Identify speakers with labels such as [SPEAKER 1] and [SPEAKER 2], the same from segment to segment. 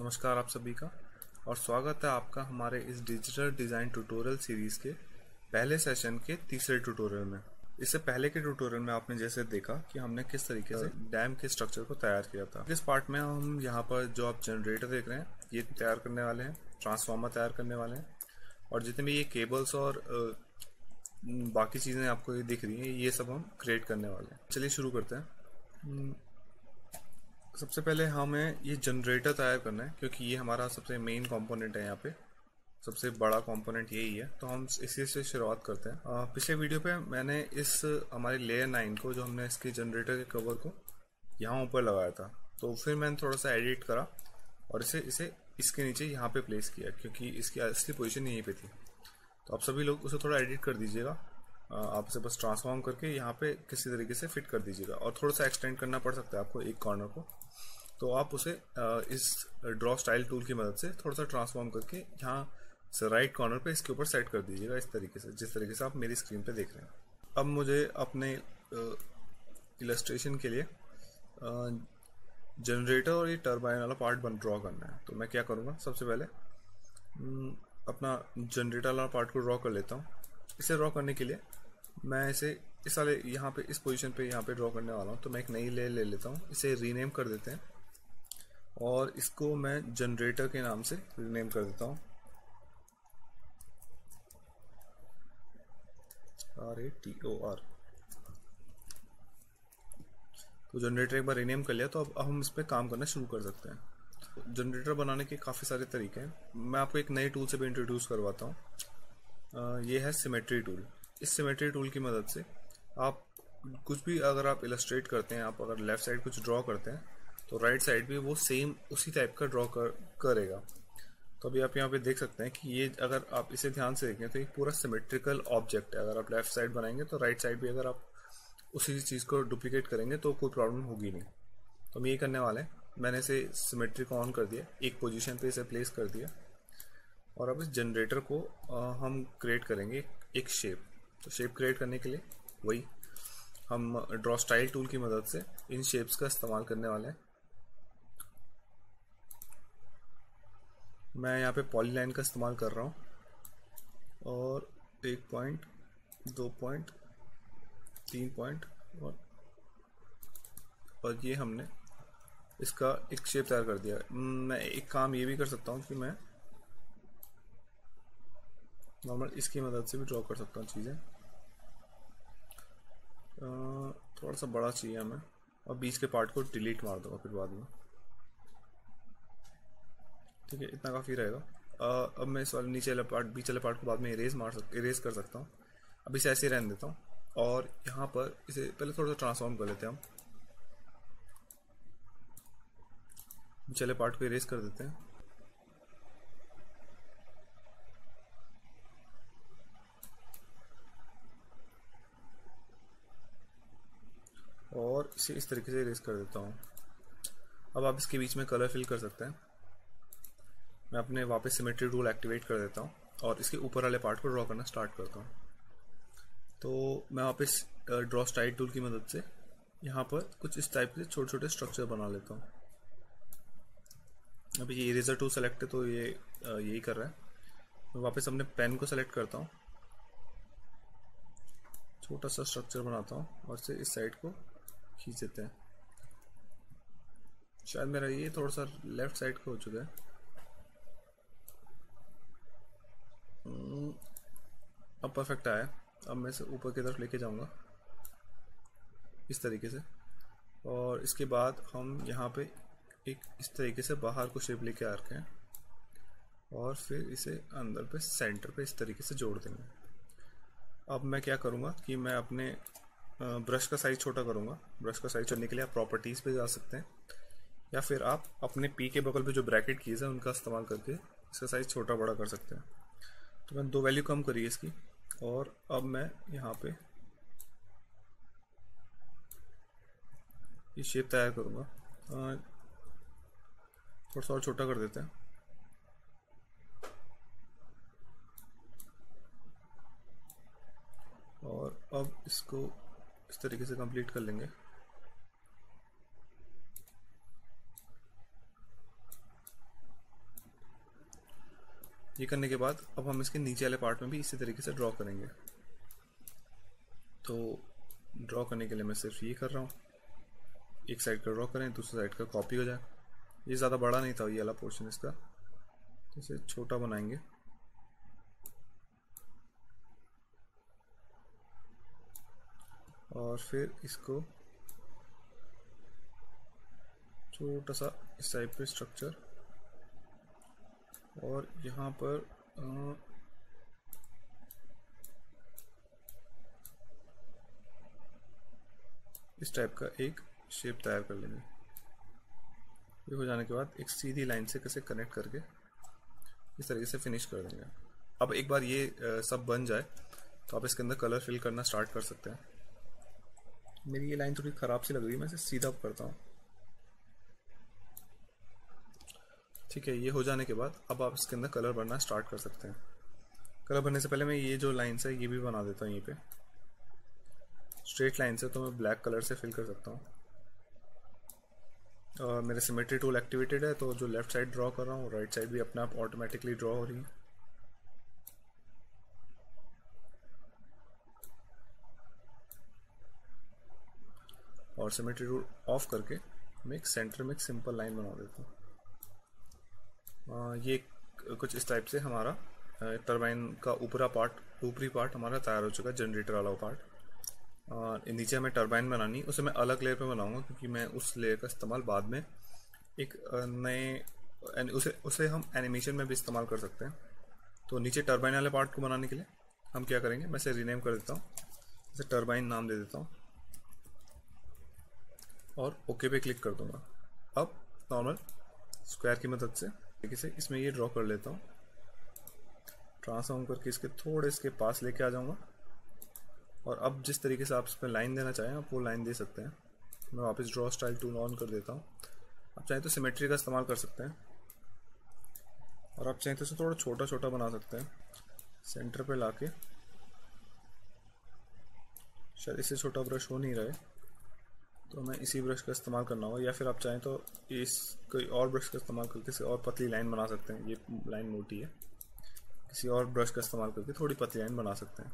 [SPEAKER 1] नमस्कार आप सभी का और स्वागत है आपका हमारे इस डिजिटल डिज़ाइन ट्यूटोरियल सीरीज़ के पहले सेशन के तीसरे ट्यूटोरियल में। इससे पहले के ट्यूटोरियल में आपने जैसे देखा कि हमने किस तरीके से डैम के स्ट्रक्चर को तैयार किया था। इस पार्ट में हम यहाँ पर जो आप जनरेटर देख रहे हैं ये तैयार करने वाले हैं, ट्रांसफार्मर तैयार करने वाले हैं और जितने भी ये केबल्स और बाकी चीज़ें आपको ये दिख रही हैं ये सब हम क्रिएट करने वाले हैं। चलिए शुरू करते हैं। सबसे पहले हमें ये जनरेटर तैयार करना है क्योंकि ये हमारा सबसे मेन कंपोनेंट है, यहाँ पे सबसे बड़ा कंपोनेंट यही है, तो हम इसी से शुरुआत करते हैं। पिछले वीडियो पे मैंने इस हमारे लेयर 9 को जो हमने इसके जनरेटर के कवर को यहाँ ऊपर लगाया था, तो फिर मैंने थोड़ा सा एडिट करा और इसे इसके नीचे यहाँ पे प्लेस किया क्योंकि इसकी असली पोजीशन यहीं पे थी। तो आप सभी लोग उसे थोड़ा एडिट कर दीजिएगा, आप इसे बस ट्रांसफॉर्म करके यहाँ पे किसी तरीके से फिट कर दीजिएगा और थोड़ा सा एक्सटेंड करना पड़ सकता है आपको एक कॉर्नर को, तो आप उसे इस ड्रॉ स्टाइल टूल की मदद से थोड़ा सा ट्रांसफॉर्म करके यहाँ से राइट कॉर्नर पे इसके ऊपर सेट कर दीजिएगा इस तरीके से, जिस तरीके से आप मेरी स्क्रीन पे देख रहे हैं। अब मुझे अपने इलस्ट्रेशन के लिए जनरेटर और ये टर्बाइन वाला पार्ट ड्रॉ करना है, तो मैं क्या करूँगा, सबसे पहले अपना जनरेटर वाला पार्ट को ड्रॉ कर लेता हूँ। इसे ड्रॉ करने के लिए मैं इसे इस वाले यहाँ पे इस पोजीशन पे यहाँ पे ड्रॉ करने वाला हूँ, तो मैं एक नई लेयर ले लेता हूँ। इसे रीनेम कर देते हैं और इसको मैं जनरेटर के नाम से रीनेम कर देता हूँ, RATOR। तो जनरेटर एक बार रीनेम कर लिया, तो अब हम इस पर काम करना शुरू कर सकते हैं। जनरेटर बनाने के काफ़ी सारे तरीके हैं, मैं आपको एक नए टूल से भी इंट्रोड्यूस करवाता हूँ। ये है सिमेट्री टूल। इस सिमेट्री टूल की मदद से आप कुछ भी अगर आप इलस्ट्रेट करते हैं, आप अगर लेफ़्ट साइड कुछ ड्रॉ करते हैं तो राइट साइड भी वो सेम उसी टाइप का ड्रॉ करेगा। तो अभी आप यहाँ पे देख सकते हैं कि ये अगर आप इसे ध्यान से देखें तो ये पूरा सिमेट्रिकल ऑब्जेक्ट है। अगर आप लेफ़्ट साइड बनाएंगे तो राइट साइड भी अगर आप उसी चीज़ को डुप्लीकेट करेंगे तो कोई प्रॉब्लम होगी नहीं। तो हम ये करने वाले हैं, मैंने इसे सिमेट्री को ऑन कर दिया, एक पोजीशन पे इसे प्लेस कर दिया और अब इस जनरेटर को हम क्रिएट करेंगे एक शेप। तो शेप क्रिएट करने के लिए वही हम ड्रॉ स्टाइल टूल की मदद से इन शेप्स का इस्तेमाल करने वाले हैं। मैं यहाँ पे पॉलीलाइन का इस्तेमाल कर रहा हूँ और 1 पॉइंट, 2 पॉइंट, 3 पॉइंट और ये हमने इसका एक शेप तैयार कर दिया। मैं एक काम ये भी कर सकता हूँ कि मैं नॉर्मल इसकी मदद से भी ड्रॉ कर सकता हूँ चीज़ें। थोड़ा सा बड़ा चाहिए हमें और बीच के पार्ट को डिलीट मार दूंगा फिर बाद में, ठीक है, इतना काफ़ी रहेगा। अब मैं इस वाले नीचे वाले पार्ट, बीच वाले पार्ट को बाद में इरेज कर सकता हूँ। अब इसे ऐसे ही रहने देता हूँ और यहाँ पर इसे पहले थोड़ा सा ट्रांसफॉर्म कर लेते हैं। हम बीच वाले पार्ट को इरेज कर देते हैं और इसे इस तरीके से इरेज कर देता हूँ। अब आप इसके बीच में कलर फिल कर सकते हैं। मैं अपने वापस सिमेट्री टूल एक्टिवेट कर देता हूँ और इसके ऊपर वाले पार्ट को ड्रॉ करना स्टार्ट करता हूँ। तो मैं वापस ड्रॉ स्टाइल टूल की मदद से यहाँ पर कुछ इस टाइप के छोटे छोटे स्ट्रक्चर बना लेता हूँ। अभी ये इरेजर टूल सेलेक्ट है तो ये यही कर रहा है। मैं वापस अपने पेन को सेलेक्ट करता हूँ, छोटा सा स्ट्रक्चर बनाता हूँ और इसे इस साइड को खींच देते हैं। शायद मेरा ये थोड़ा सा लेफ्ट साइड का हो चुका है। अब परफेक्ट आया। अब मैं इसे ऊपर की तरफ लेके जाऊंगा इस तरीके से और इसके बाद हम यहाँ पे एक इस तरीके से बाहर को शेप लेके आ रखे हैं और फिर इसे अंदर पे सेंटर पे इस तरीके से जोड़ देंगे। अब मैं क्या करूँगा कि मैं अपने ब्रश का साइज़ छोटा करूँगा। ब्रश का साइज़ छोड़ने के लिए आप प्रॉपर्टीज़ पे जा सकते हैं या फिर आप अपने पी के बगल पे जो ब्रैकेट कीज़ है उनका इस्तेमाल करके इसका साइज़ छोटा बड़ा कर सकते हैं। तो मैंने 2 वैल्यू कम करी है इसकी और अब मैं यहाँ पे ये शेप तैयार करूँगा। थोड़ा सा और छोटा कर देते हैं और अब इसको इस तरीके से कंप्लीट कर लेंगे। ये करने के बाद अब हम इसके नीचे वाले पार्ट में भी इसी तरीके से ड्रॉ करेंगे। तो ड्रॉ करने के लिए मैं सिर्फ ये कर रहा हूँ, एक साइड का ड्रॉ करें, दूसरी साइड का कॉपी हो जाए। ये ज़्यादा बड़ा नहीं था ये वाला पोर्शन इसका, तो इसे छोटा बनाएंगे। और फिर इसको छोटा सा इस टाइप पे स्ट्रक्चर, और यहाँ पर इस टाइप का एक शेप तैयार कर लेंगे। ये हो जाने के बाद एक सीधी लाइन से कैसे कनेक्ट करके इस तरीके से फिनिश कर देंगे। अब एक बार ये सब बन जाए तो आप इसके अंदर कलर फिल करना स्टार्ट कर सकते हैं। मेरी ये लाइन थोड़ी ख़राब सी लग रही है, मैं इसे सीधा करता हूँ। ठीक है, ये हो जाने के बाद अब आप इसके अंदर कलर भरना स्टार्ट कर सकते हैं। कलर भरने से पहले मैं ये जो लाइन्स है ये भी बना देता हूँ। यहीं पे स्ट्रेट लाइन से तो मैं ब्लैक कलर से फिल कर सकता हूँ। और मेरे सिमेट्री टूल एक्टिवेटेड है, तो जो लेफ्ट साइड ड्रॉ कर रहा हूँ राइट साइड भी अपने आप ऑटोमेटिकली ड्रॉ हो रही है। और सिमेट्री टूल ऑफ करके मैं एक सेंटर में एक सिंपल लाइन बना देता हूँ। ये कुछ इस टाइप से हमारा टरबाइन का ऊपरी पार्ट हमारा तैयार हो चुका है, जनरेटर वाला पार्ट। और नीचे हमें टरबाइन बनानी, उसे मैं अलग लेयर पे बनाऊंगा क्योंकि मैं उस लेयर का इस्तेमाल बाद में एक नए उसे हम एनिमेशन में भी इस्तेमाल कर सकते हैं। तो नीचे टरबाइन वाले पार्ट को बनाने के लिए हम क्या करेंगे, मैं इसे रीनेम कर देता हूँ, इसे टरबाइन नाम दे देता हूँ और ओके पे क्लिक कर दूंगा। अब नॉर्मल स्क्वायर की मदद से इसमें ये ड्रॉ कर लेता हूँ, ट्रांसफॉर्म करके इसके थोड़े इसके पास लेके आ जाऊँगा। और अब जिस तरीके से आप इसमें लाइन देना चाहें आप वो लाइन दे सकते हैं। मैं वापस ड्रॉ स्टाइल टूल ऑन कर देता हूँ। आप चाहें तो सिमेट्री का इस्तेमाल कर सकते हैं, और आप चाहें तो इसे थोड़ा छोटा छोटा बना सकते हैं। सेंटर पे लाके, शायद इससे छोटा ब्रश हो नहीं रहा है तो मैं इसी ब्रश का इस्तेमाल करना होगा, या फिर आप चाहें तो इस कोई और ब्रश का इस्तेमाल करके इसे और पतली लाइन बना सकते हैं। ये लाइन मोटी है, किसी और ब्रश का इस्तेमाल करके थोड़ी पतली लाइन बना सकते हैं।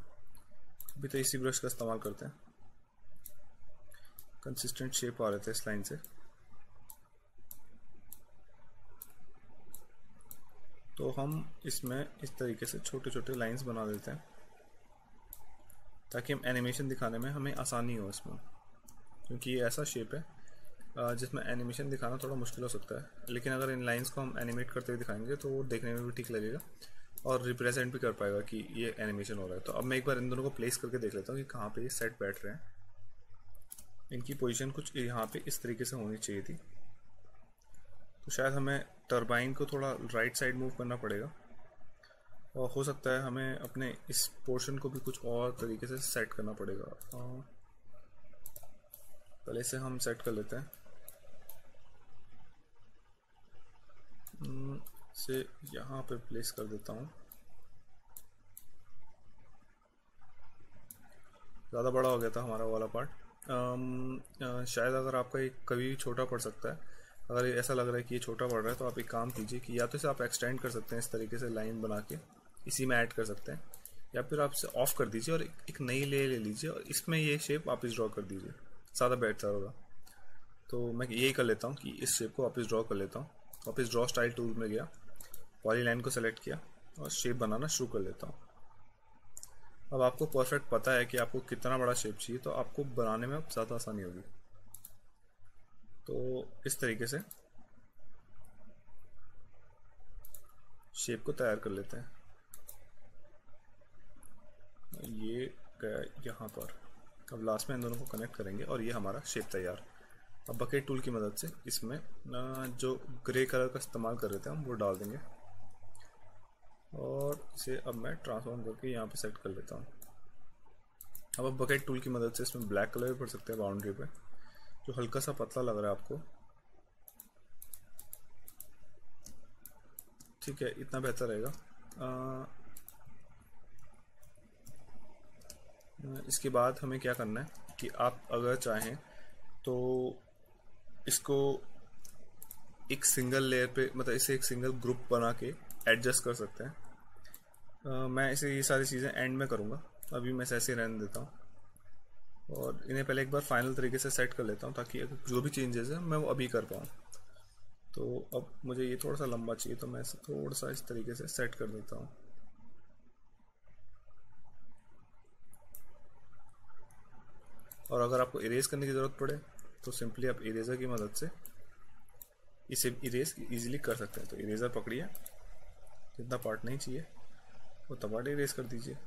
[SPEAKER 1] अभी तो इसी ब्रश का इस्तेमाल करते हैं, कंसिस्टेंट शेप आ रहे थे इस लाइन से। तो हम इसमें इस तरीके से छोटे छोटे लाइंस बना देते हैं ताकि हम एनिमेशन दिखाने में हमें आसानी हो इसमें, क्योंकि ये ऐसा शेप है जिसमें एनिमेशन दिखाना थोड़ा मुश्किल हो सकता है। लेकिन अगर इन लाइंस को हम एनिमेट करते हुए दिखाएंगे तो वो देखने में भी ठीक लगेगा और रिप्रेजेंट भी कर पाएगा कि ये एनिमेशन हो रहा है। तो अब मैं एक बार इन दोनों को प्लेस करके देख लेता हूँ कि कहाँ पे ये सेट बैठ रहे हैं। इनकी पोजीशन कुछ यहाँ पे इस तरीके से होनी चाहिए थी, तो शायद हमें टरबाइन को थोड़ा राइट साइड मूव करना पड़ेगा, और हो सकता है हमें अपने इस पोर्शन को भी कुछ और तरीके से सेट करना पड़ेगा। पहले से हम सेट कर लेते हैं, से यहाँ पे प्लेस कर देता हूँ। ज़्यादा बड़ा हो गया था हमारा वाला पार्ट। शायद अगर आपका ये कभी छोटा पड़ सकता है, अगर ये ऐसा लग रहा है कि ये छोटा पड़ रहा है तो आप एक काम कीजिए कि या तो इसे आप एक्सटेंड कर सकते हैं इस तरीके से लाइन बना के इसी में ऐड कर सकते हैं, या फिर आप इसे ऑफ कर दीजिए और एक नई लेयर ले लीजिए और इसमें ये शेप वापस ड्रॉ कर दीजिए, ज़्यादा बेहतर होगा। तो मैं यही कर लेता हूँ कि इस शेप को वापस ड्रॉ कर लेता हूँ। वापस ड्रॉ स्टाइल टूल में गया, पॉलीलाइन को सेलेक्ट किया और शेप बनाना शुरू कर लेता हूँ। अब आपको परफेक्ट पता है कि आपको कितना बड़ा शेप चाहिए, तो आपको बनाने में अब ज़्यादा आसानी होगी। तो इस तरीके से शेप को तैयार कर लेते हैं। ये गया यहाँ पर, अब लास्ट में इन दोनों को कनेक्ट करेंगे और ये हमारा शेप तैयार। अब बकेट टूल की मदद से इसमें जो ग्रे कलर का इस्तेमाल कर रहे थे हम वो डाल देंगे, और इसे अब मैं ट्रांसफॉर्म करके यहाँ पे सेट कर लेता हूँ। अब बकेट टूल की मदद से इसमें ब्लैक कलर भी भर सकते हैं बाउंड्री पे, जो हल्का सा पतला लग रहा है आपको। ठीक है, इतना बेहतर रहेगा। इसके बाद हमें क्या करना है कि आप अगर चाहें तो इसको एक सिंगल लेयर पे, मतलब इसे एक सिंगल ग्रुप बना के एडजस्ट कर सकते हैं। मैं इसे ये सारी चीज़ें एंड में करूँगा, अभी मैं ऐसे ही रहने देता हूँ और इन्हें पहले एक बार फाइनल तरीके से सेट कर लेता हूँ ताकि जो भी चेंजेस हैं मैं वो अभी कर पाऊँ। तो अब मुझे ये थोड़ा सा लंबा चाहिए, तो मैं इसे थोड़ा सा इस तरीके से सेट कर देता हूँ। और अगर आपको इरेज करने की ज़रूरत पड़े तो सिंपली आप इरेजर की मदद से इसे इरेज इजीली कर सकते हैं। तो इरेजर पकड़िए, जितना पार्ट नहीं चाहिए उतना पार्ट इरेज कर दीजिए,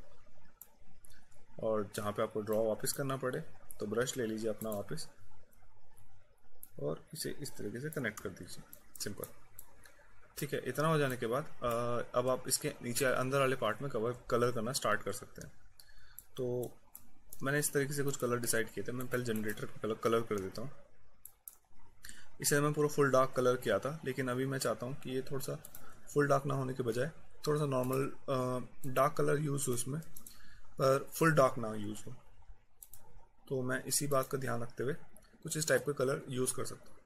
[SPEAKER 1] और जहाँ पे आपको ड्रॉ वापस करना पड़े तो ब्रश ले लीजिए अपना वापस और इसे इस तरीके से कनेक्ट कर दीजिए, सिंपल। ठीक है, इतना हो जाने के बाद अब आप इसके नीचे अंदर वाले पार्ट में कलर करना स्टार्ट कर सकते हैं। तो मैंने इस तरीके से कुछ कलर डिसाइड किए थे। मैं पहले जनरेटर का कलर कर देता हूँ। इसे मैं पूरा फुल डार्क कलर किया था, लेकिन अभी मैं चाहता हूँ कि ये थोड़ा सा फुल डार्क ना होने के बजाय थोड़ा सा नॉर्मल डार्क कलर यूज़ हो इसमें, पर फुल डार्क ना यूज़ हो। तो मैं इसी बात का ध्यान रखते हुए कुछ इस टाइप का कलर यूज़ कर सकता हूँ।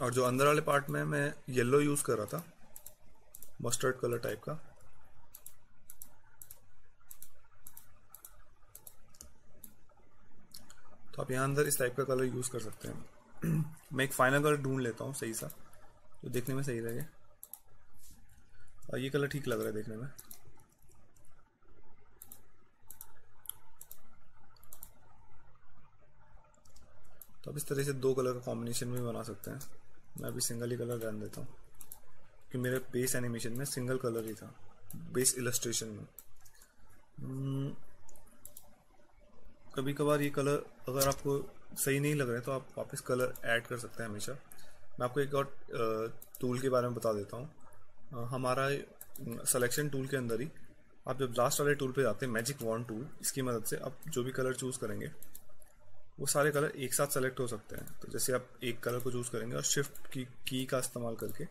[SPEAKER 1] और जो अंदर वाले पार्ट में मैं येलो यूज़ कर रहा था, मस्टर्ड कलर टाइप का, तो आप यहाँ अंदर इस टाइप का कलर यूज़ कर सकते हैं। मैं एक फाइनल कलर ढूंढ लेता हूँ सही सा, जो देखने में सही लगे। और ये कलर ठीक लग रहा है देखने में। तो अब इस तरह से दो कलर का कॉम्बिनेशन भी बना सकते हैं। मैं अभी सिंगल ही कलर रहने देता हूँ कि मेरे बेस एनिमेशन में सिंगल कलर ही था, बेस इलस्ट्रेशन में। कभी कभार ये कलर अगर आपको सही नहीं लग रहे तो आप वापस कलर ऐड कर सकते हैं हमेशा। मैं आपको एक और टूल के बारे में बता देता हूँ। हमारा सिलेक्शन टूल के अंदर ही आप जब लास्ट वाले टूल पे जाते हैं, मैजिक वॉन्ड टूल, इसकी मदद से आप जो भी कलर चूज़ करेंगे वो सारे कलर एक साथ सेलेक्ट हो सकते हैं। तो जैसे आप एक कलर को चूज़ करेंगे और शिफ्ट की का इस्तेमाल करके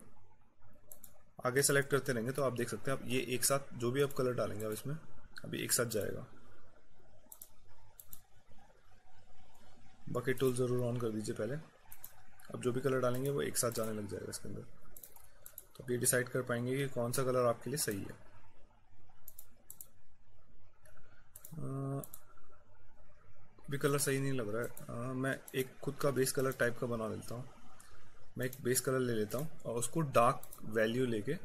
[SPEAKER 1] आगे सेलेक्ट करते रहेंगे तो आप देख सकते हैं आप ये एक साथ जो भी आप कलर डालेंगे अब इसमें अभी एक साथ जाएगा। बकेट टूल ज़रूर ऑन कर दीजिए पहले। अब जो भी कलर डालेंगे वो एक साथ जाने लग जाएगा इसके अंदर। तो आप ये डिसाइड कर पाएंगे कि कौन सा कलर आपके लिए सही है। भी कलर सही नहीं लग रहा है। मैं एक खुद का बेस कलर टाइप का बना लेता हूँ। मैं एक बेस कलर ले लेता हूँ और उसको डार्क वैल्यू लेके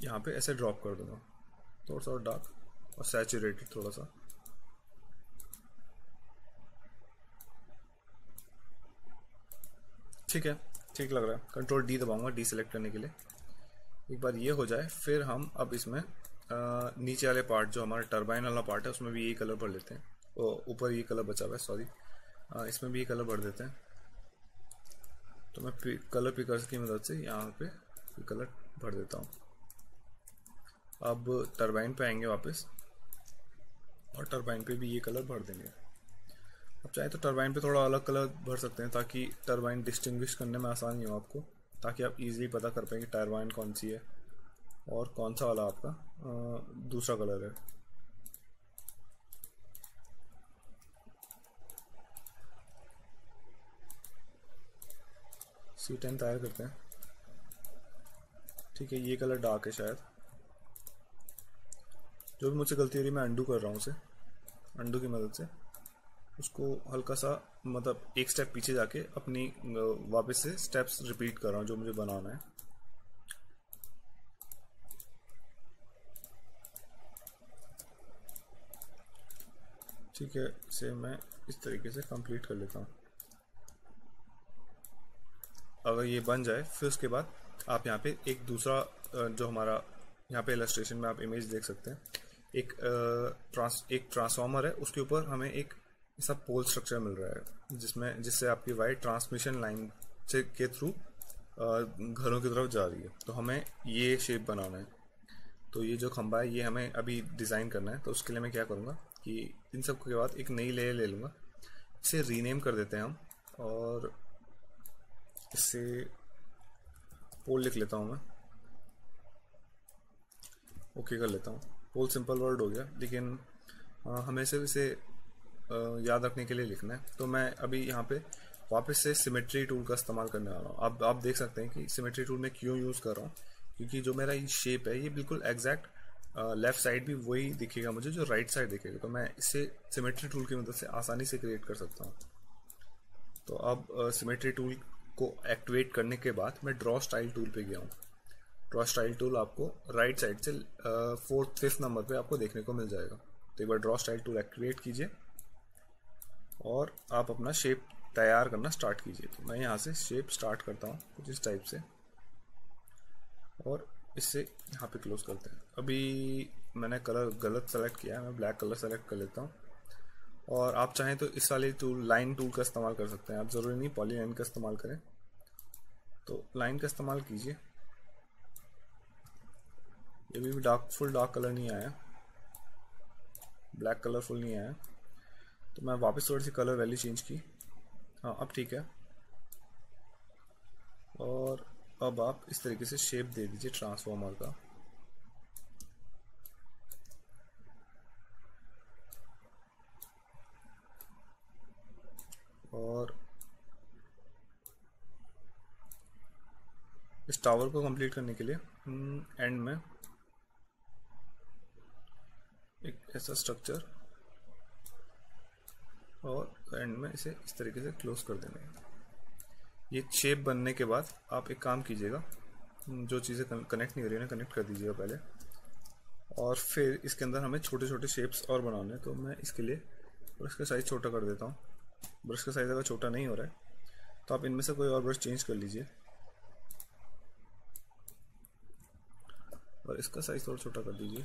[SPEAKER 1] यहाँ पे ऐसे ड्रॉप कर दूंगा, थोड़ा सा डार्क और सैचुरेटेड थोड़ा सा। ठीक है, ठीक लग रहा है। कंट्रोल डी दबाऊंगा डी सेलेक्ट करने के लिए। एक बार ये हो जाए फिर हम अब इसमें नीचे वाले पार्ट जो हमारा टरबाइन वाला पार्ट है उसमें भी ये कलर भर लेते हैं। ऊपर ये कलर बचा हुआ है, सॉरी, इसमें भी ये कलर भर देते हैं। तो मैं कलर पिकर्स की मदद से यहाँ पे कलर भर देता हूँ। अब टरबाइन पे आएंगे वापस और टरबाइन पे भी ये कलर भर देंगे। अब चाहे तो टरबाइन पे थोड़ा अलग कलर भर सकते हैं ताकि टरबाइन डिस्टिंग्विश करने में आसानी हो आपको, ताकि आप इजीली पता कर पाएंगे टरबाइन कौन सी है और कौन सा वाला आपका दूसरा कलर है। C10 तैयार करते हैं। ठीक है, ये कलर डार्क है शायद। जो भी मुझसे गलती हो रही है मैं अंडू कर रहा हूँ उसे, अंडू की मदद से उसको हल्का सा मतलब एक स्टेप पीछे जाके अपनी वापस से स्टेप्स रिपीट कर रहा हूँ जो मुझे बनाना है। ठीक है, इसे मैं इस तरीके से कंप्लीट कर लेता हूँ। अगर ये बन जाए फिर उसके बाद आप यहाँ पे एक दूसरा जो हमारा यहाँ पे इलस्ट्रेशन में आप इमेज देख सकते हैं, एक ट्रांसफॉर्मर है, उसके ऊपर हमें एक ऐसा पोल स्ट्रक्चर मिल रहा है जिससे आपकी वायर ट्रांसमिशन लाइन से के थ्रू घरों की तरफ जा रही है। तो हमें ये शेप बनाना है। तो ये जो खंबा है ये हमें अभी डिज़ाइन करना है। तो उसके लिए मैं क्या करूँगा कि इन सब के बाद एक नई लेयर ले लूँगा, इसे रीनेम कर देते हैं हम, और इससे पोल लिख लेता हूँ मैं, ओके कर लेता हूँ। पोल सिंपल वर्ड हो गया, लेकिन हमें सिर्फ इसे याद रखने के लिए लिखना है। तो मैं अभी यहाँ पे वापस से सिमेट्री टूल का इस्तेमाल करने वाला हूँ। अब आप देख सकते हैं कि सिमेट्री टूल में क्यों यूज़ कर रहा हूँ, क्योंकि जो मेरा ये शेप है ये बिल्कुल एग्जैक्ट लेफ्ट साइड भी वही दिखेगा मुझे जो राइट साइड दिखेगा, तो मैं इसे सिमेट्री टूल की मदद से आसानी से क्रिएट कर सकता हूँ। तो अब सिमेट्री टूल को एक्टिवेट करने के बाद मैं ड्रॉ स्टाइल टूल पे गया हूँ। ड्रॉ स्टाइल टूल आपको राइट साइड से 4th 5th नंबर पे आपको देखने को मिल जाएगा। तो एक बार ड्रॉ स्टाइल टूल एक्टिवेट कीजिए और आप अपना शेप तैयार करना स्टार्ट कीजिए। तो मैं यहाँ से शेप स्टार्ट करता हूँ कुछ इस टाइप से और इससे यहाँ पे क्लोज करते हैं। अभी मैंने कलर गलत सेलेक्ट किया है, मैं ब्लैक कलर सेलेक्ट कर लेता हूँ। और आप चाहें तो इस वाले टूल लाइन टूल का इस्तेमाल कर सकते हैं, आप ज़रूरी नहीं पॉली लाइन का इस्तेमाल करें। तो लाइन का इस्तेमाल कीजिए। ये भी फुल डार्क कलर नहीं आया, ब्लैक कलर फुल नहीं आया, तो मैं वापस थोड़ी सी कलर वैल्यू चेंज की। हाँ अब ठीक है। और अब आप इस तरीके से शेप दे दीजिए ट्रांसफॉर्मर का। और इस टावर को कंप्लीट करने के लिए एंड में एक ऐसा स्ट्रक्चर और एंड में इसे इस तरीके से क्लोज कर देंगे। ये शेप बनने के बाद आप एक काम कीजिएगा, जो चीज़ें कनेक्ट नहीं हो रही है कनेक्ट कर दीजिएगा पहले, और फिर इसके अंदर हमें छोटे छोटे शेप्स और बनाने हैं। तो मैं इसके लिए ब्रश का साइज़ छोटा कर देता हूँ। ब्रश का साइज़ अगर छोटा नहीं हो रहा है तो आप इनमें से कोई और ब्रश चेंज कर लीजिए और इसका साइज़ थोड़ा छोटा कर दीजिए।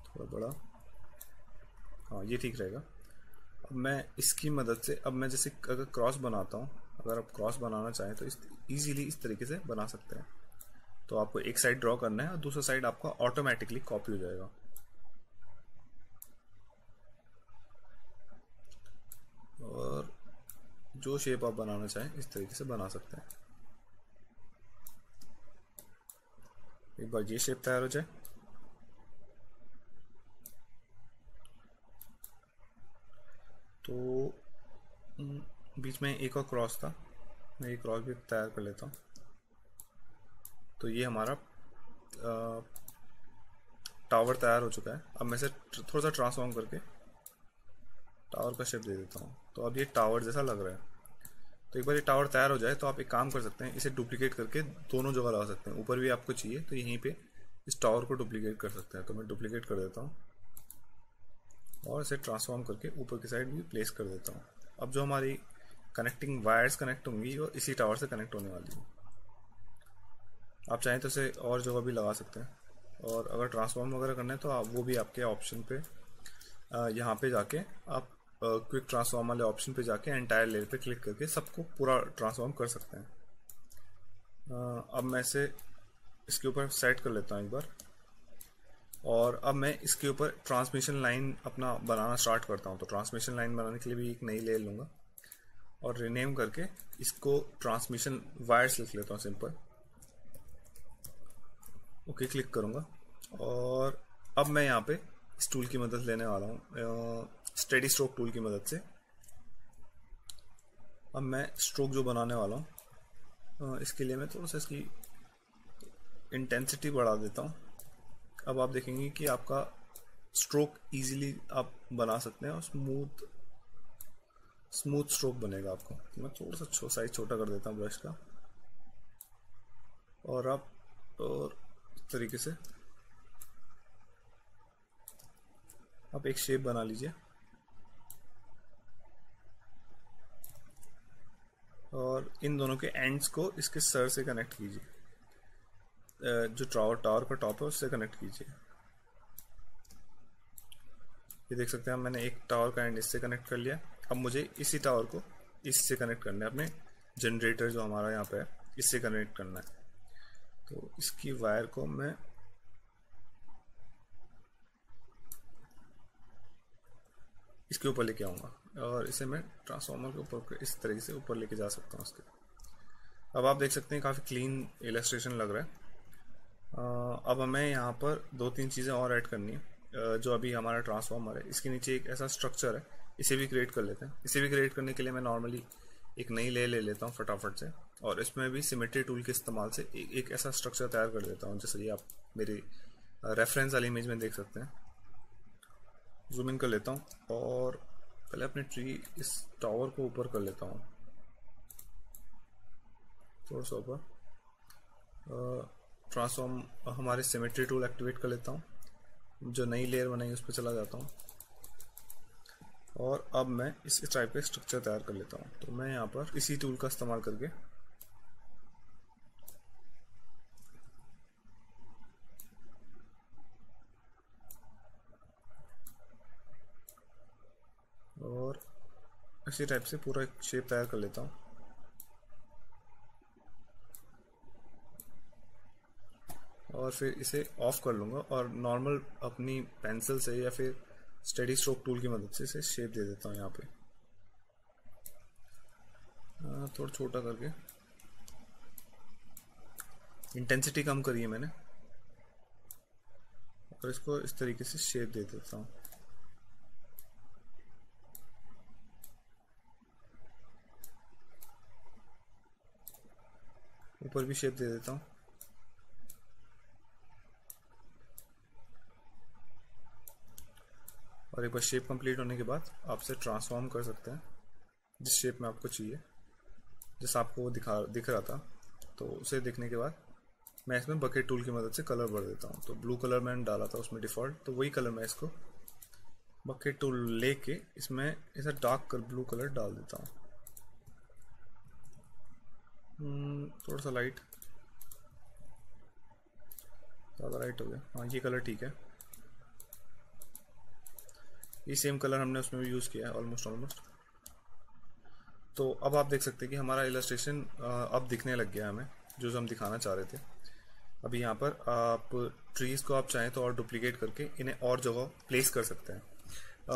[SPEAKER 1] थोड़ा बड़ा, हाँ ये ठीक रहेगा। अब मैं इसकी मदद से, अब मैं जैसे अगर क्रॉस बनाता हूँ, अगर आप क्रॉस बनाना चाहें तो इजीली इस तरीके से बना सकते हैं। तो आपको एक साइड ड्रॉ करना है और दूसरा साइड आपका ऑटोमेटिकली कॉपी हो जाएगा। और जो शेप आप बनाना चाहें इस तरीके से बना सकते हैं। एक बार ये शेप तैयार हो जाए तो बीच में एक और क्रॉस था, मैं ये क्रॉस भी तैयार कर लेता हूँ। तो ये हमारा टावर तैयार हो चुका है। अब मैं इसे थोड़ा सा ट्रांसफॉर्म करके टावर का शेप दे देता हूँ। तो अब ये टावर जैसा लग रहा है। तो एक बार ये टावर तैयार हो जाए तो आप एक काम कर सकते हैं, इसे डुप्लीकेट करके दोनों जगह लगा सकते हैं। ऊपर भी आपको चाहिए तो यहीं पे इस टावर को डुप्लीकेट कर सकते हैं। तो मैं डुप्लीकेट कर देता हूँ और इसे ट्रांसफॉर्म करके ऊपर की साइड भी प्लेस कर देता हूँ। अब जो हमारी कनेक्टिंग वायर्स कनेक्ट होंगी वो इसी टावर से कनेक्ट होने वाली है। आप चाहें तो इसे और जगह भी लगा सकते हैं, और अगर ट्रांसफॉर्म वगैरह करना है तो आप वो भी आपके ऑप्शन पे यहाँ पे जाके आप क्विक ट्रांसफॉर्म वाले ऑप्शन पे जाके एंटायर लेयर पे क्लिक करके सबको पूरा ट्रांसफॉर्म कर सकते हैं। अब मैं इसे इसके ऊपर सेट कर लेता हूँ एक बार, और अब मैं इसके ऊपर ट्रांसमिशन लाइन अपना बनाना स्टार्ट करता हूँ। तो ट्रांसमिशन लाइन बनाने के लिए भी एक नई लेयर लूँगा और रिनेम करके इसको ट्रांसमिशन वायर्स लिख लेता हूँ सिंपल। ओके क्लिक करूँगा और अब मैं यहाँ पे इस टूल की मदद लेने वाला हूँ, स्टेडी स्ट्रोक टूल की मदद से। अब मैं स्ट्रोक जो बनाने वाला हूँ इसके लिए मैं थोड़ा सा इसकी इंटेंसिटी बढ़ा देता हूँ। अब आप देखेंगे कि आपका स्ट्रोक इजीली आप बना सकते हैं और स्मूथ स्ट्रोक बनेगा आपको। तो मैं थोड़ा सा साइज छोटा कर देता हूँ ब्रश का, और आप और इस तरीके से आप एक शेप बना लीजिए और इन दोनों के एंड्स को इसके सर से कनेक्ट कीजिए, जो टावर का टॉप है उससे कनेक्ट कीजिए। ये देख सकते हैं मैंने एक टावर का एंड इससे कनेक्ट कर लिया। अब मुझे इसी टावर को इससे कनेक्ट करना है, अपने जनरेटर जो हमारा यहाँ पे है इससे कनेक्ट करना है। तो इसकी वायर को मैं इसके ऊपर लेके आऊँगा और इसे मैं ट्रांसफार्मर के ऊपर इस तरीके से ऊपर लेके जा सकता हूँ उसके। अब आप देख सकते हैं काफ़ी क्लीन इलस्ट्रेशन लग रहा है। अब हमें यहाँ पर 2-3 चीज़ें और ऐड करनी है। जो अभी हमारा ट्रांसफॉर्मर है इसके नीचे एक ऐसा स्ट्रक्चर है, इसे भी क्रिएट कर लेते हैं। इसे भी क्रिएट करने के लिए मैं नॉर्मली एक नई लेयर ले लेता हूँ फटाफट से, और इसमें भी सिमेट्री टूल के इस्तेमाल से एक ऐसा स्ट्रक्चर तैयार कर देता हूँ, जैसे ये आप मेरी रेफरेंस वाली इमेज में देख सकते हैं। जूम इन कर लेता हूँ और पहले अपने ट्री इस टावर को ऊपर कर लेता हूँ, थोड़ा सा ऊपर। ट्रांसफॉर्म हमारे सिमेट्री टूल एक्टिवेट कर लेता हूँ, जो नई लेयर बनाई उस पर चला जाता हूँ, और अब मैं इस टाइप का स्ट्रक्चर तैयार कर लेता हूँ। तो मैं यहाँ पर इसी टूल का इस्तेमाल करके और इसी टाइप से पूरा एक शेप तैयार कर लेता हूँ। और फिर इसे ऑफ कर लूँगा और नॉर्मल अपनी पेंसिल से या फिर स्टेडी स्ट्रोक टूल की मदद से इसे शेप दे देता हूँ। यहाँ पे थोड़ा छोटा करके इंटेंसिटी कम करी है मैंने, और इसको इस तरीके से शेप दे देता हूँ। ऊपर भी शेप दे देता हूँ। और एक बार शेप कंप्लीट होने के बाद आप इसे ट्रांसफॉर्म कर सकते हैं जिस शेप में आपको चाहिए, जैसा आपको वो दिख रहा था। तो उसे देखने के बाद मैं इसमें बकेट टूल की मदद से कलर भर देता हूँ। तो ब्लू कलर मैंने डाला था उसमें डिफ़ॉल्ट, तो वही कलर मैं इसको बकेट टूल लेके इसमें ऐसा डार्क ब्लू कलर डाल देता हूँ। थोड़ा सा लाइट, ज़्यादा लाइट हो गया। हाँ, ये कलर ठीक है। ये सेम कलर हमने उसमें भी यूज़ किया है ऑलमोस्ट। तो अब आप देख सकते हैं कि हमारा इलस्ट्रेशन अब दिखने लग गया हमें, जो हम दिखाना चाह रहे थे। अभी यहाँ पर आप ट्रीज़ को आप चाहें तो और डुप्लीकेट करके इन्हें और जगह प्लेस कर सकते हैं।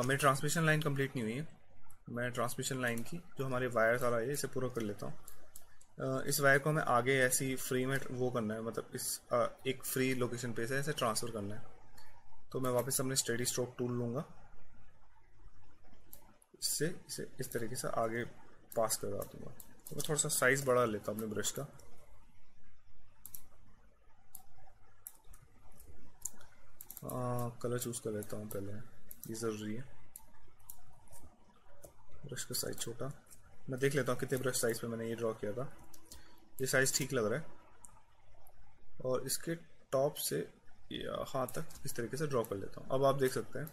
[SPEAKER 1] मेरी ट्रांसमिशन लाइन कंप्लीट नहीं हुई है। मैं ट्रांसमिशन लाइन की जो हमारे वायर सारा है इसे पूरा कर लेता हूँ। इस वायर को हमें आगे ऐसी फ्री में वो करना है, मतलब इस एक फ्री लोकेशन पे से ऐसे ट्रांसफ़र करना है। तो मैं वापस अपने स्टेडी स्ट्रोक टूल लूँगा, इससे इसे इस तरीके से आगे पास करवा दूँगा। तो मैं थोड़ा सा साइज़ बढ़ा लेता हूँ अपने ब्रश का। कलर चूज़ कर लेता हूँ पहले, ये ज़रूरी है। ब्रश का साइज़ छोटा, मैं देख लेता हूँ कितने ब्रश साइज़ पे मैंने ये ड्रॉ किया था। ये साइज़ ठीक लग रहा है, और इसके टॉप से यहाँ तक इस तरीके से ड्रॉ कर लेता हूँ। अब आप देख सकते हैं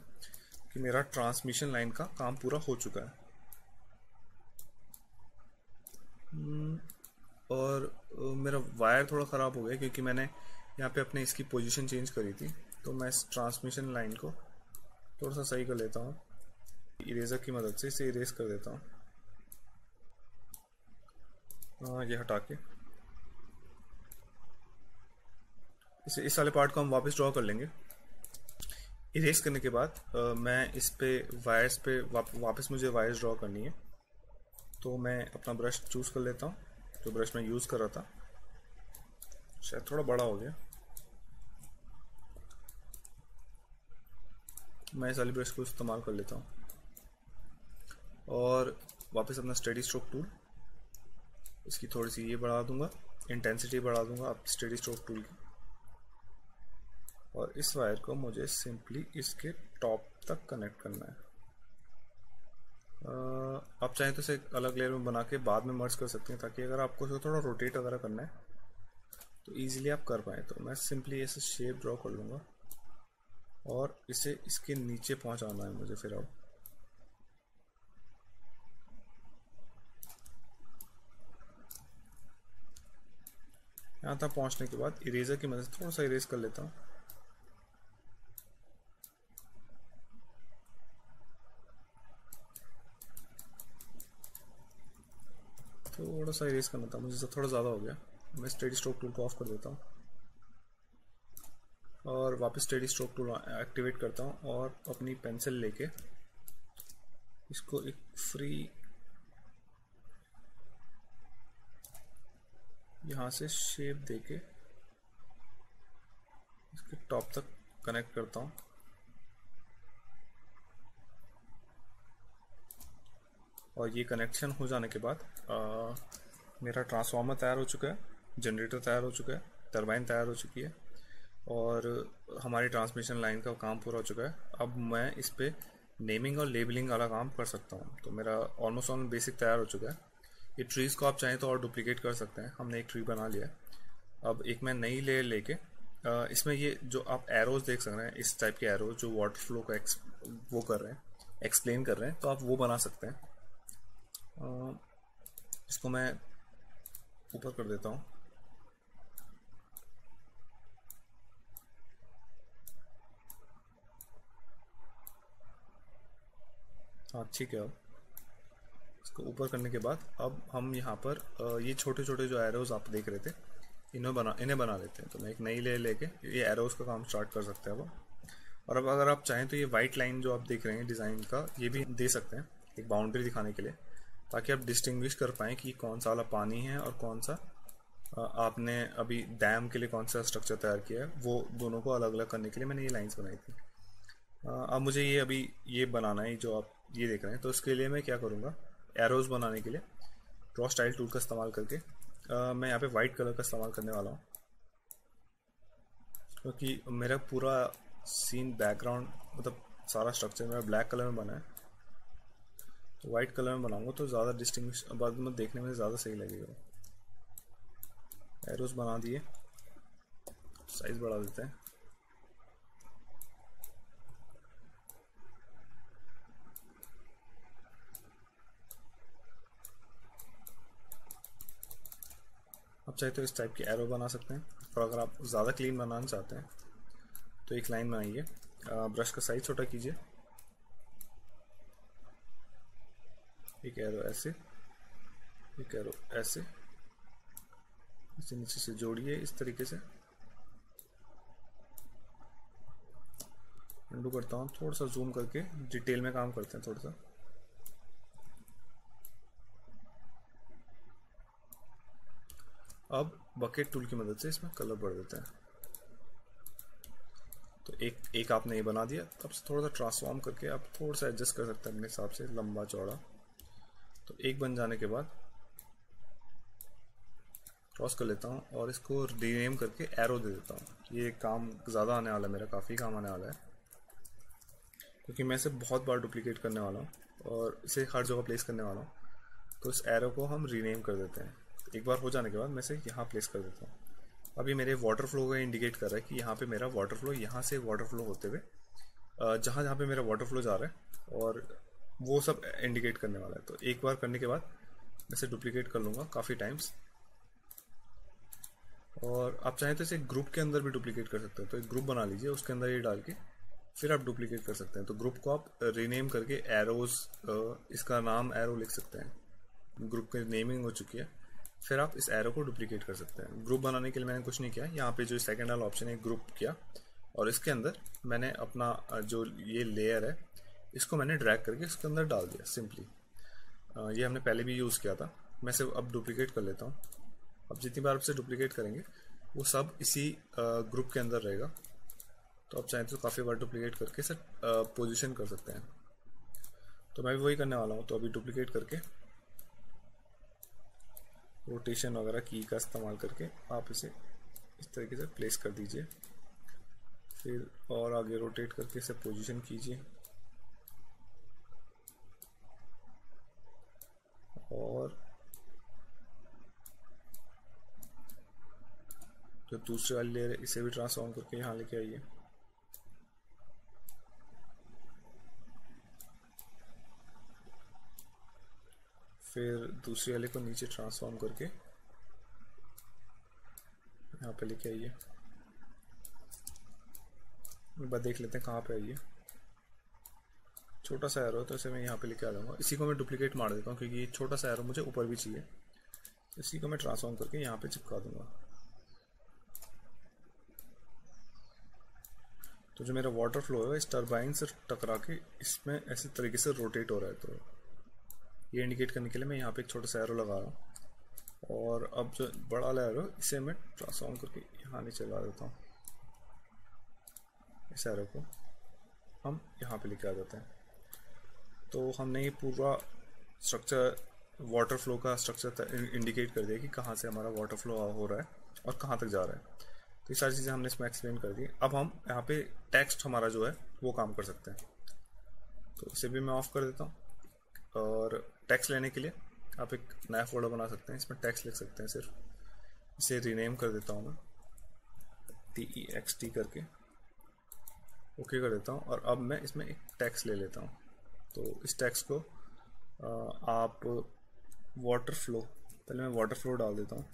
[SPEAKER 1] कि मेरा ट्रांसमिशन लाइन का काम पूरा हो चुका है। और मेरा वायर थोड़ा ख़राब हो गया क्योंकि मैंने यहाँ पे अपने इसकी पोजीशन चेंज करी थी। तो मैं इस ट्रांसमिशन लाइन को थोड़ा सा सही कर लेता हूँ, इरेज़र की मदद से इसे इरेज कर देता हूँ। ये हटा के इसे इस वाले पार्ट को हम वापस ड्रॉ कर लेंगे। इरेज करने के बाद मैं इस पे वायर्स पे वापस मुझे वायर्स ड्रॉ करनी है। तो मैं अपना ब्रश चूज़ कर लेता हूँ, जो ब्रश मैं यूज़ कर रहा था, शायद थोड़ा बड़ा हो गया। मैं इस वाली ब्रश को इस्तेमाल कर लेता हूँ और वापस अपना स्टेडी स्ट्रोक टूल, इसकी थोड़ी सी ये बढ़ा दूंगा, इंटेंसिटी बढ़ा दूंगा आप स्टेडी स्ट्रोक टूल की। और इस वायर को मुझे सिंपली इसके टॉप तक कनेक्ट करना है। आप चाहें तो इसे अलग लेयर में बना के बाद में मर्ज कर सकते हैं, ताकि अगर आपको इसे थोड़ा रोटेट वगैरह करना है तो ईजिली आप कर पाएँ। तो मैं सिंपली ऐसे शेप ड्रॉ कर लूँगा और इसे इसके नीचे पहुँचाना है मुझे। फिर अब यहाँ तक पहुँचने के बाद इरेजर की मदद से थोड़ा सा इरेज कर लेता हूँ। थोड़ा सा इरेज करना था मुझे, थोड़ा ज़्यादा हो गया। मैं स्टेडी स्ट्रोक टूल को ऑफ कर देता हूँ और वापस स्टेडी स्ट्रोक टूल एक्टिवेट करता हूँ और अपनी पेंसिल लेके इसको एक फ्री यहाँ से शेप देके इसके टॉप तक कनेक्ट करता हूँ। और ये कनेक्शन हो जाने के बाद मेरा ट्रांसफार्मर तैयार हो चुका है, जनरेटर तैयार हो चुका है, टरबाइन तैयार हो चुकी है और हमारी ट्रांसमिशन लाइन का काम पूरा हो चुका है। अब मैं इस पर नेमिंग और लेबलिंग वाला काम कर सकता हूँ। तो मेरा ऑलमोस्ट ऑल बेसिक तैयार हो चुका है। ये ट्रीज़ को आप चाहें तो और डुप्लीकेट कर सकते हैं। हमने एक ट्री बना लिया है। अब एक मैं नई लेयर लेके इसमें ये जो आप एरोज देख सक रहे हैं, इस टाइप के एरोज जो वाटर फ्लो का वो कर रहे हैं, एक्सप्लेन कर रहे हैं, तो आप वो बना सकते हैं। इसको मैं ऊपर कर देता हूँ। हाँ ठीक है। अब इसको ऊपर करने के बाद अब हम यहाँ पर ये छोटे छोटे जो एरोज आप देख रहे थे इन्हें बना लेते हैं। तो मैं एक नई लेयर लेके ये एरोज का काम स्टार्ट कर सकते हैं अब। और अब अगर आप चाहें तो ये वाइट लाइन जो आप देख रहे हैं डिज़ाइन का, ये भी दे सकते हैं एक बाउंड्री दिखाने के लिए, ताकि आप डिस्टिंग्विश कर पाएँ कि कौन सा वाला पानी है और कौन सा आपने अभी डैम के लिए कौन सा स्ट्रक्चर तैयार किया है। वो दोनों को अलग अलग करने के लिए मैंने ये लाइन्स बनाई थी। अब मुझे ये अभी ये बनाना है जो आप ये देख रहे हैं। तो इसके लिए मैं क्या करूँगा, एरोज बनाने के लिए ड्रॉ स्टाइल टूल का इस्तेमाल करके मैं यहाँ पे वाइट कलर का इस्तेमाल करने वाला हूँ, क्योंकि मेरा पूरा सीन बैकग्राउंड मतलब सारा स्ट्रक्चर मेरा ब्लैक कलर में बना है। तो वाइट कलर में बनाऊंगा तो ज़्यादा डिस्टिंग्विश बाद में देखने में ज़्यादा सही लगेगा। एरोज बना दिए, साइज बढ़ा देते हैं। आप चाहे तो इस टाइप की एरो बना सकते हैं। और अगर आप ज़्यादा क्लीन बनाना चाहते हैं तो एक लाइन बनाइए, ब्रश का साइज छोटा कीजिए, एक एरो ऐसे, एक एरो ऐसे, इसे नीचे से जोड़िए इस तरीके से। अंडू करता हूँ, थोड़ा सा जूम करके डिटेल में काम करते हैं थोड़ा सा। अब बकेट टूल की मदद से इसमें कलर भर देते हैं। तो एक आपने ये बना दिया। अब थोड़ा सा ट्रांसफॉर्म करके आप थोड़ा सा एडजस्ट कर सकते हैं अपने हिसाब से, लंबा चौड़ा। तो एक बन जाने के बाद क्रॉस कर लेता हूँ और इसको रीनेम करके एरो दे देता हूँ। ये काम ज़्यादा आने वाला है, मेरा काफ़ी काम आने वाला है, क्योंकि मैं इसे बहुत बार डुप्लीकेट करने वाला हूँ और इसे हर जगह प्लेस करने वाला हूँ। तो इस एरो को हम रीनेम कर देते हैं। एक बार हो जाने के बाद मैं इसे यहाँ प्लेस कर देता हूँ। अभी मेरे वाटर फ्लो को इंडिकेट कर रहा है कि यहाँ पे मेरा वाटर फ्लो, यहाँ से वाटर फ्लो होते हुए जहाँ जहाँ पे मेरा वाटर फ्लो जा रहा है, और वो सब इंडिकेट करने वाला है। तो एक बार करने के बाद मैं इसे डुप्लीकेट कर लूँगा काफ़ी टाइम्स। और आप चाहें तो इसे ग्रुप के अंदर भी डुप्लीकेट कर सकते हैं। तो एक ग्रुप बना लीजिए, उसके अंदर ये डाल के फिर आप डुप्लीकेट कर सकते हैं। तो ग्रुप को आप रीनेम करके एरोज, इसका नाम एरो लिख सकते हैं। ग्रुप की नेमिंग हो चुकी है। फिर आप इस एरो को डुप्लीकेट कर सकते हैं। ग्रुप बनाने के लिए मैंने कुछ नहीं किया, यहाँ पे जो सेकंड वाला ऑप्शन है ग्रुप किया और इसके अंदर मैंने अपना जो ये लेयर है इसको मैंने ड्रैग करके इसके अंदर डाल दिया सिंपली। ये हमने पहले भी यूज़ किया था। मैं इसे अब डुप्लीकेट कर लेता हूँ। अब जितनी बार आपसे डुप्लीकेट करेंगे वो सब इसी ग्रुप के अंदर रहेगा। तो आप चाहें तो काफ़ी बार डुप्लीकेट करके इसे पोजीशन कर सकते हैं। तो मैं भी वही करने वाला हूँ। तो अभी डुप्लीकेट करके रोटेशन वगैरह की का इस्तेमाल करके आप इसे इस तरीके से प्लेस कर दीजिए। फिर और आगे रोटेट करके इसे पोजीशन कीजिए और जो दूसरी वाली लेयर है इसे भी ट्रांसफॉर्म करके यहाँ लेके आइए। फिर दूसरी वाले को नीचे ट्रांसफॉर्म करके यहाँ पे लेके आइए। एक बार देख लेते हैं कहाँ पे आइए। छोटा सा एरो तो इसे मैं यहाँ पे लेके आ जाऊँगा। इसी को मैं डुप्लीकेट मार देता हूँ क्योंकि ये छोटा सा एरो मुझे ऊपर भी चाहिए। इसी को मैं ट्रांसफॉर्म करके यहाँ पे चिपका दूंगा। तो जो मेरा वाटर फ्लो है इस टरबाइन से टकरा के इसमें ऐसे तरीके से रोटेट हो रहा है। तो ये इंडिकेट करने के लिए मैं यहाँ पे एक छोटा सा एरो लगा रहा हूँ। और अब जो बड़ा वाला एरो इसे मैं ट्रांसफॉर्म करके यहाँ नीचे ला देता हूँ। इस एरो को हम यहाँ पे लेके आ जाते हैं। तो हमने ये पूरा स्ट्रक्चर वाटर फ्लो का स्ट्रक्चर इंडिकेट कर दिया कि कहाँ से हमारा वाटर फ्लो हो रहा है और कहाँ तक जा रहा है। तो ये सारी चीज़ें हमने इसमें एक्सप्लेन कर दी। अब हम यहाँ पे टेक्स्ट हमारा जो है वो काम कर सकते हैं। तो इसे भी मैं ऑफ कर देता हूँ। और टेक्स्ट लेने के लिए आप एक नया फोल्डर बना सकते हैं, इसमें टेक्स्ट लिख सकते हैं सिर्फ। इसे रीनेम कर देता हूँ मैं TEXT करके, ओके कर देता हूँ। और अब मैं इसमें एक टेक्स्ट ले लेता हूँ। तो इस टेक्स्ट को आप वाटर फ्लो, पहले मैं वाटर फ्लो डाल देता हूँ।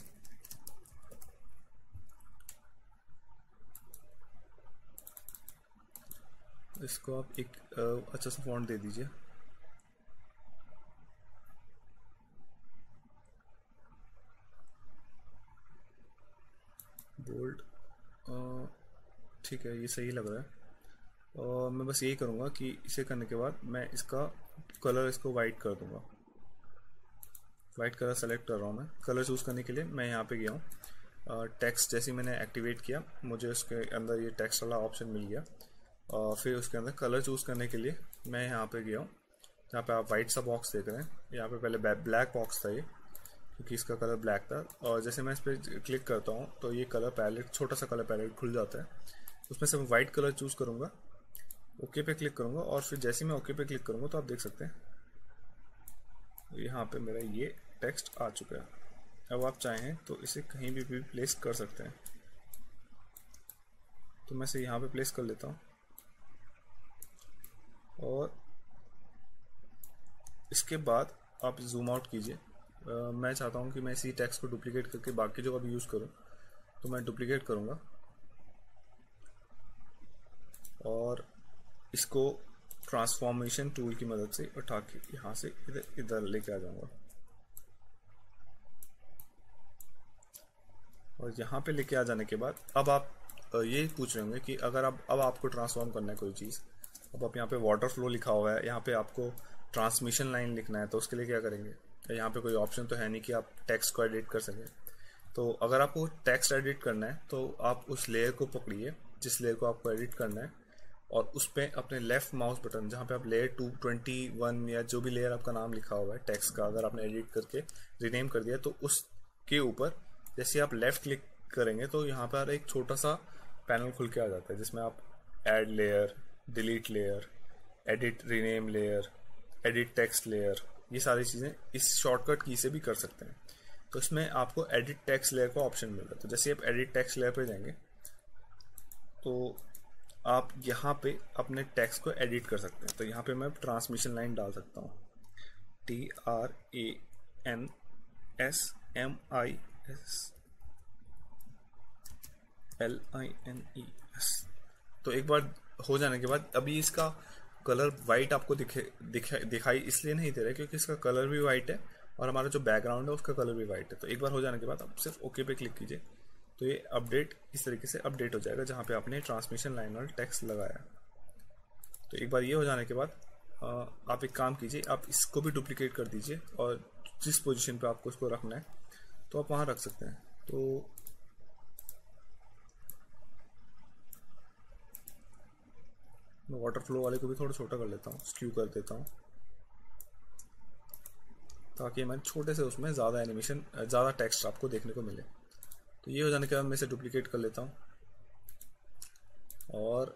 [SPEAKER 1] इसको आप एक अच्छा सा फॉन्ट दे दीजिए। बोल्ड, ठीक है, ये सही लग रहा है। और मैं बस यही करूँगा कि इसे करने के बाद मैं इसका कलर इसको वाइट कर दूँगा। वाइट कलर सेलेक्ट कर रहा हूँ मैं। कलर चूज़ करने के लिए मैं यहाँ पे गया हूँ। टेक्स्ट जैसे मैंने एक्टिवेट किया, मुझे उसके अंदर ये टेक्स्ट वाला ऑप्शन मिल गया। और फिर उसके अंदर कलर चूज़ करने के लिए मैं यहाँ पे गया हूँ। यहाँ पे आप वाइट सा बॉक्स देख रहे हैं, यहाँ पे पहले ब्लैक बॉक्स था ये, क्योंकि इसका कलर ब्लैक था। और जैसे मैं इस पर क्लिक करता हूँ तो ये कलर पैलेट, छोटा सा कलर पैलेट खुल जाता है। उसमें से मैं वाइट कलर चूज़ करूँगा, ओके पे क्लिक करूँगा। और फिर जैसे ही मैं ओके पे क्लिक करूँगा तो आप देख सकते हैं यहाँ पे मेरा ये टेक्स्ट आ चुका है। अब आप चाहें तो इसे कहीं भी प्लेस कर सकते हैं। तो मैं इसे यहाँ पे प्लेस कर लेता हूँ। और इसके बाद आप जूम आउट कीजिए। मैं चाहता हूँ कि मैं इसी टेक्स्ट को डुप्लीकेट करके बाकी जगह भी यूज़ करूँ, तो मैं डुप्लीकेट करूँगा और इसको ट्रांसफॉर्मेशन टूल की मदद से उठा के यहाँ से इधर लेके आ जाऊँगा। और यहाँ पे लेके आ जाने के बाद अब आप ये पूछ रहे होंगे कि अगर अब आपको ट्रांसफॉर्म करना है कोई चीज़, अब आप यहाँ पे वाटर फ्लो लिखा हुआ है, यहाँ पे आपको ट्रांसमिशन लाइन लिखना है, तो उसके लिए क्या करेंगे? यहाँ पे कोई ऑप्शन तो है नहीं कि आप टेक्स्ट को एडिट कर सकें। तो अगर आपको टेक्स्ट एडिट करना है तो आप उस लेयर को पकड़िए जिस लेयर को आपको एडिट करना है, और उस पर अपने लेफ्ट माउस बटन जहाँ पे आप लेयर 221 या जो भी लेयर आपका नाम लिखा हुआ है टेक्स्ट का, अगर आपने एडिट करके रीनेम कर दिया तो उसके ऊपर जैसे आप लेफ्ट क्लिक करेंगे तो यहाँ पर एक छोटा सा पैनल खुल के आ जाता है जिसमें आप add layer, delete layer, edit rename layer, edit text layer, ये सारी चीज़ें इस शॉर्टकट की से भी कर सकते हैं। तो इसमें आपको एडिट टेक्स्ट लेयर का ऑप्शन मिल रहा है। तो जैसे आप एडिट टेक्स्ट लेयर पे जाएंगे तो आप यहाँ पे अपने टेक्स्ट को एडिट कर सकते हैं। तो यहाँ पे मैं ट्रांसमिशन लाइन डाल सकता हूँ, TRANSMISLINES। तो एक बार हो जाने के बाद अभी इसका कलर वाइट आपको दिखाई इसलिए नहीं दे रहा है क्योंकि इसका कलर भी वाइट है और हमारा जो बैकग्राउंड है उसका कलर भी वाइट है। तो एक बार हो जाने के बाद आप सिर्फ ओके पे क्लिक कीजिए तो ये अपडेट इस तरीके से अपडेट हो जाएगा जहाँ पे आपने ट्रांसमिशन लाइन और टेक्स्ट लगाया। तो एक बार ये हो जाने के बाद आप एक काम कीजिए, आप इसको भी डुप्लीकेट कर दीजिए और जिस पोजीशन पे आपको इसको रखना है तो आप वहाँ रख सकते हैं। तो मैं वाटर फ्लो वाले को भी थोड़ा छोटा कर लेता हूँ, स्क्यू कर देता हूँ ताकि हमारे छोटे से उसमें ज़्यादा एनिमेशन, ज़्यादा टेक्स्ट आपको देखने को मिले। तो ये हो जाने के बाद मैं इसे डुप्लीकेट कर लेता हूँ और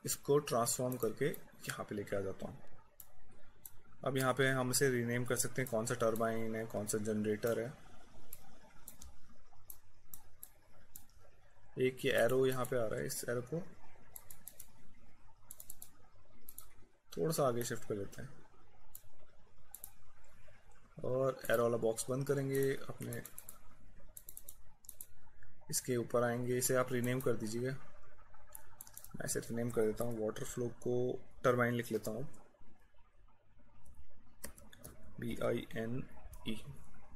[SPEAKER 1] इसको ट्रांसफॉर्म करके यहाँ पे लेके आ जाता हूँ। अब यहाँ पे हम इसे रीनेम कर सकते हैं, कौन सा टरबाइन है, कौन सा जनरेटर है। एक ये एरो यहाँ पे आ रहा है, इस एरो को थोड़ा सा आगे शिफ्ट कर लेते हैं और एरो वाला बॉक्स बंद करेंगे। अपने इसके ऊपर आएंगे, इसे आप रीनेम कर दीजिएगा। मैं इसे रीनेम कर देता हूँ, वाटर फ्लो को टरबाइन लिख लेता हूँ, BINE।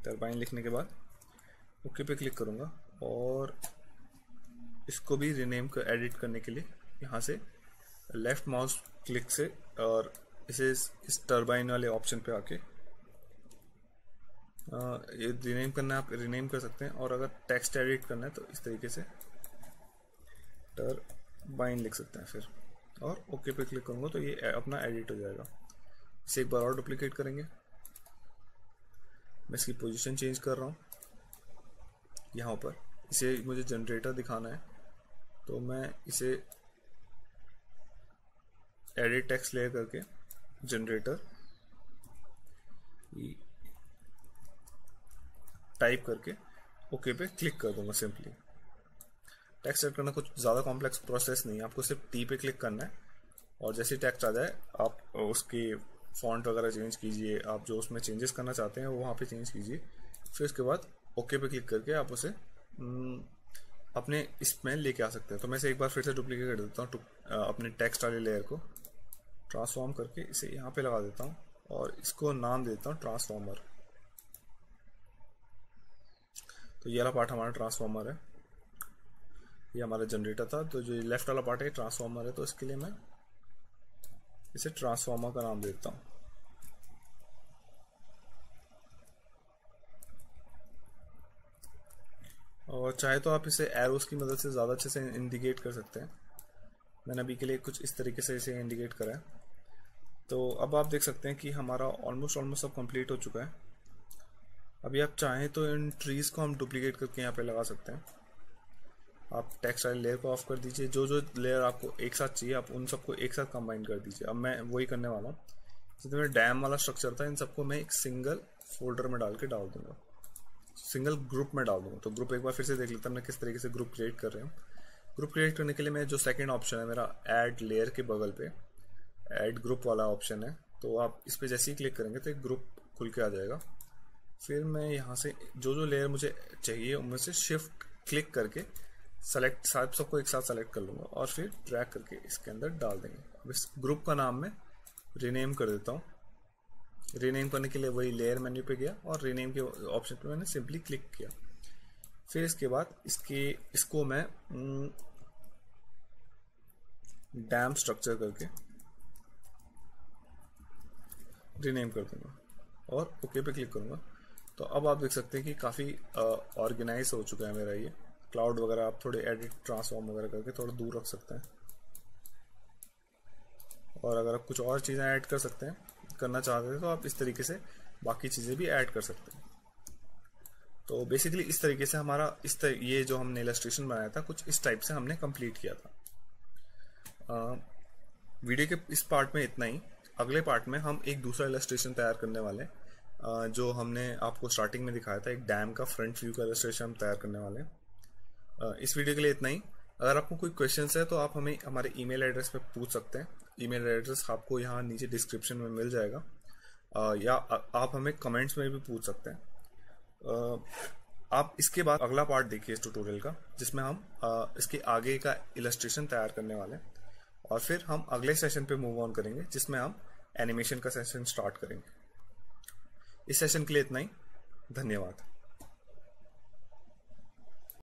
[SPEAKER 1] टरबाइन लिखने के बाद ओके पे क्लिक करूँगा और इसको भी रीनेम कर एडिट करने के लिए यहाँ से लेफ्ट माउस क्लिक से और इसे इस टरबाइन वाले ऑप्शन पे आके ये रीनेम करना है, आप रीनेम कर सकते हैं। और अगर टेक्स्ट एडिट करना है तो इस तरीके से टरबाइन लिख सकते हैं फिर, और ओके पे क्लिक करूँगा तो ये अपना एडिट हो जाएगा। इसे एक बार और डुप्लीकेट करेंगे मैं इसकी पोजीशन चेंज कर रहा हूँ यहाँ पर। इसे मुझे जनरेटर दिखाना है तो मैं इसे एडिट टेक्स्ट लेयर करके जनरेटर टाइप करके ओके पे क्लिक कर दूंगा। सिंपली टेक्स्ट सेट करना कुछ ज़्यादा कॉम्प्लेक्स प्रोसेस नहीं है, आपको सिर्फ टी पे क्लिक करना है और जैसे टेक्स्ट आ जाए आप उसकी फॉन्ट वगैरह चेंज कीजिए, आप जो उसमें चेंजेस करना चाहते हैं वो वहाँ पे चेंज कीजिए। फिर उसके बाद ओके पे क्लिक करके आप उसे अपने इसमें लेके आ सकते हैं। तो मैं इसे एक बार फिर से डुप्लीकेट कर देता हूँ अपने टेक्स्ट वाले लेयर को ट्रांसफॉर्म करके इसे यहाँ पे लगा देता हूँ और इसको नाम देता हूँ ट्रांसफॉर्मर। तो ये वाला पार्ट हमारा ट्रांसफॉर्मर है, ये हमारा जनरेटर था। तो जो लेफ्ट वाला पार्ट है ट्रांसफॉर्मर है, तो इसके लिए मैं इसे ट्रांसफॉर्मर का नाम देता हूँ। और चाहे तो आप इसे एरोस की मदद से ज़्यादा अच्छे से इंडिकेट कर सकते हैं। मैंने अभी के लिए कुछ इस तरीके से इसे इंडिकेट करा है। तो अब आप देख सकते हैं कि हमारा ऑलमोस्ट सब कंप्लीट हो चुका है। अभी आप चाहें तो इन ट्रीज़ को हम डुप्लीकेट करके यहाँ पे लगा सकते हैं। आप टेक्स्ट वाले लेयर को ऑफ कर दीजिए, जो जो लेयर आपको एक साथ चाहिए आप उन सबको एक साथ कंबाइन कर दीजिए। अब मैं वही करने वाला हूँ। जैसे मेरा डैम वाला स्ट्रक्चर था, इन सबको मैं एक सिंगल फोल्डर में डाल दूंगा, सिंगल ग्रुप में डाल दूंगा। तो ग्रुप एक बार फिर से देख लेता हूँ मैं किस तरीके से ग्रुप क्रिएट कर रहे हूँ। ग्रुप क्रिएट करने के लिए मैं जो सेकेंड ऑप्शन है मेरा ऐड लेयर के बगल पे ऐड ग्रुप वाला ऑप्शन है, तो आप इस पर जैसे ही क्लिक करेंगे तो एक ग्रुप खुल के आ जाएगा। फिर मैं यहाँ से जो जो लेयर मुझे चाहिए उनमें से शिफ्ट क्लिक करके सेलेक्ट सबको एक साथ सेलेक्ट कर लूँगा और फिर ड्रैग करके इसके अंदर डाल देंगे। अब इस ग्रुप का नाम मैं रीनेम कर देता हूँ। रीनेम करने के लिए वही लेयर मेन्यू पे गया और रीनेम के ऑप्शन पे मैंने सिंपली क्लिक किया। फिर इसके बाद इसको मैं डैम स्ट्रक्चर करके रीनेम कर दूंगा और ओके पे क्लिक करूँगा। तो अब आप देख सकते हैं कि काफ़ी ऑर्गेनाइज हो चुका है मेरा ये क्लाउड वगैरह। आप थोड़े एडिट ट्रांसफॉर्म वगैरह करके थोड़ा दूर रख सकते हैं और अगर आप कुछ और चीज़ें ऐड कर सकते हैं करना चाहते हैं तो आप इस तरीके से बाकी चीज़ें भी ऐड कर सकते हैं। तो बेसिकली इस तरीके से हमारा ये जो हमने इलस्ट्रेशन बनाया था कुछ इस टाइप से हमने कंप्लीट किया था। वीडियो के इस पार्ट में इतना ही। अगले पार्ट में हम एक दूसरा इलस्ट्रेशन तैयार करने वाले हैं जो हमने आपको स्टार्टिंग में दिखाया था। एक डैम का फ्रंट व्यू का इलस्ट्रेशन हम तैयार करने वाले हैं। इस वीडियो के लिए इतना ही। अगर आपको कोई क्वेश्चंस है तो आप हमें हमारे ईमेल एड्रेस पे पूछ सकते हैं। ईमेल एड्रेस आपको यहाँ नीचे डिस्क्रिप्शन में मिल जाएगा या आप हमें कमेंट्स में भी पूछ सकते हैं। आप इसके बाद अगला पार्ट देखिए इस ट्यूटोरियल का जिसमें हम इसके आगे का इलस्ट्रेशन तैयार करने वाले हैं और फिर हम अगले सेशन पे मूव ऑन करेंगे जिसमें हम एनिमेशन का सेशन स्टार्ट करेंगे। इस सेशन के लिए इतना ही। धन्यवाद।